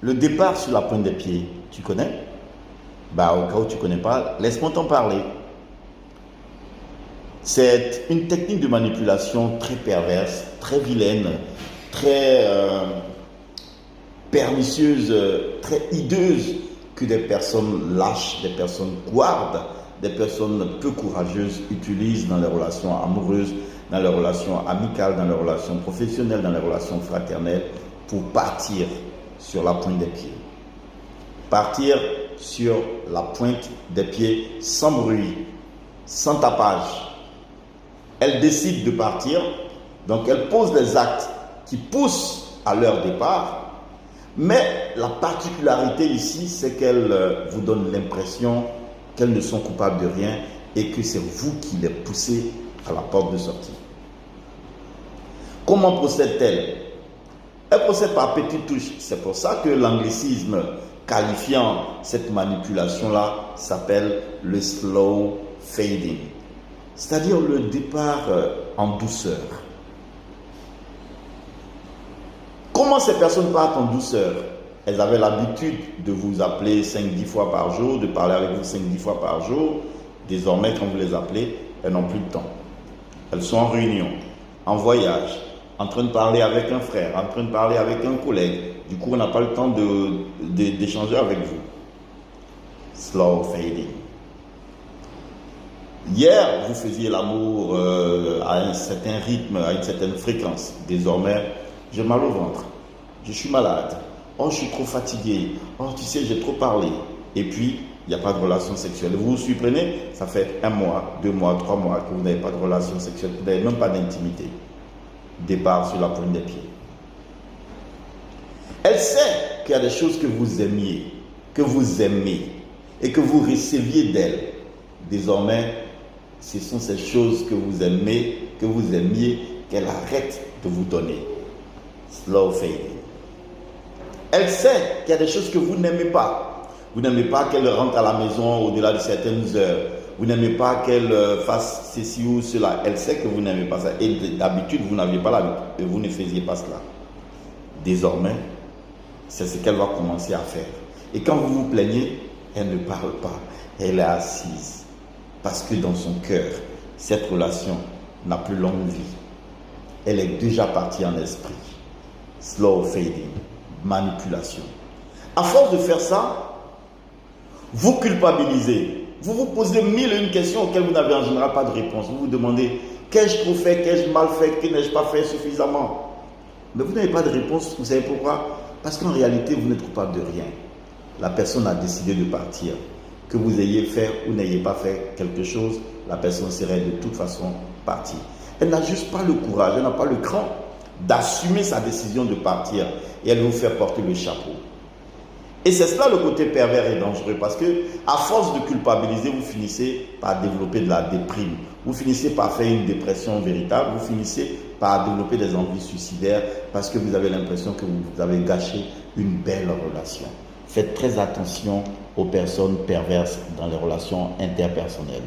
Le départ sur la pointe des pieds, tu connais? Bah, au cas où tu ne connais pas, laisse-moi t'en parler. C'est une technique de manipulation très perverse, très vilaine, très pernicieuse, très hideuse que des personnes lâches, des personnes couardes, des personnes peu courageuses utilisent dans les relations amoureuses, dans les relations amicales, dans les relations professionnelles, dans les relations fraternelles pour partir sur la pointe des pieds. Partir sur la pointe des pieds sans bruit, sans tapage. Elles décident de partir, donc elles posent des actes qui poussent à leur départ, mais la particularité ici, c'est qu'elles vous donnent l'impression qu'elles ne sont coupables de rien et que c'est vous qui les poussez à la porte de sortie. Comment procèdent-elles? Elles procèdent par petites touches. C'est pour ça que l'anglicisme qualifiant cette manipulation-là s'appelle le slow fading, c'est-à-dire le départ en douceur. Comment ces personnes partent en douceur? Elles avaient l'habitude de vous appeler 5-10 fois par jour, de parler avec vous 5-10 fois par jour. Désormais, quand vous les appelez, elles n'ont plus de temps. Elles sont en réunion, en voyage, en train de parler avec un frère, en train de parler avec un collègue. Du coup, on n'a pas le temps d'échanger avec vous. Slow fading. Hier, vous faisiez l'amour à un certain rythme, à une certaine fréquence. Désormais, j'ai mal au ventre. Je suis malade. Oh, je suis trop fatigué. Oh, tu sais, j'ai trop parlé. Et puis, il n'y a pas de relation sexuelle. Vous vous surprenez, ça fait 1 mois, 2 mois, 3 mois que vous n'avez pas de relation sexuelle, vous n'avez même pas d'intimité. Départ sur la pointe des pieds. Elle sait qu'il y a des choses que vous aimiez, que vous aimez et que vous receviez d'elle. Désormais, ce sont ces choses que vous aimez, que vous aimiez, qu'elle arrête de vous donner. Slow fading. Elle sait qu'il y a des choses que vous n'aimez pas. Vous n'aimez pas qu'elle rentre à la maison au-delà de certaines heures. Vous n'aimez pas qu'elle fasse ceci ou cela. Elle sait que vous n'aimez pas ça. Et d'habitude, vous n'aviez pas l'habitude. Et vous ne faisiez pas cela. Désormais, c'est ce qu'elle va commencer à faire. Et quand vous vous plaignez, elle ne parle pas. Elle est assise. Parce que dans son cœur, cette relation n'a plus longue vie. Elle est déjà partie en esprit. Slow fading. Manipulation. À force de faire ça, vous culpabilisez. Vous vous posez 1001 questions auxquelles vous n'avez en général pas de réponse. Vous vous demandez, qu'ai-je trop fait, qu'ai-je mal fait, que n'ai-je pas fait suffisamment? Mais vous n'avez pas de réponse. Vous savez pourquoi? Parce qu'en réalité, vous n'êtes coupable de rien. La personne a décidé de partir. Que vous ayez fait ou n'ayez pas fait quelque chose, la personne serait de toute façon partie. Elle n'a juste pas le courage, elle n'a pas le cran d'assumer sa décision de partir et elle vous fait porter le chapeau. Et c'est cela le côté pervers et dangereux parce que à force de culpabiliser, vous finissez par développer de la déprime. Vous finissez par faire une dépression véritable, vous finissez par développer des envies suicidaires parce que vous avez l'impression que vous avez gâché une belle relation. Faites très attention aux personnes perverses dans les relations interpersonnelles.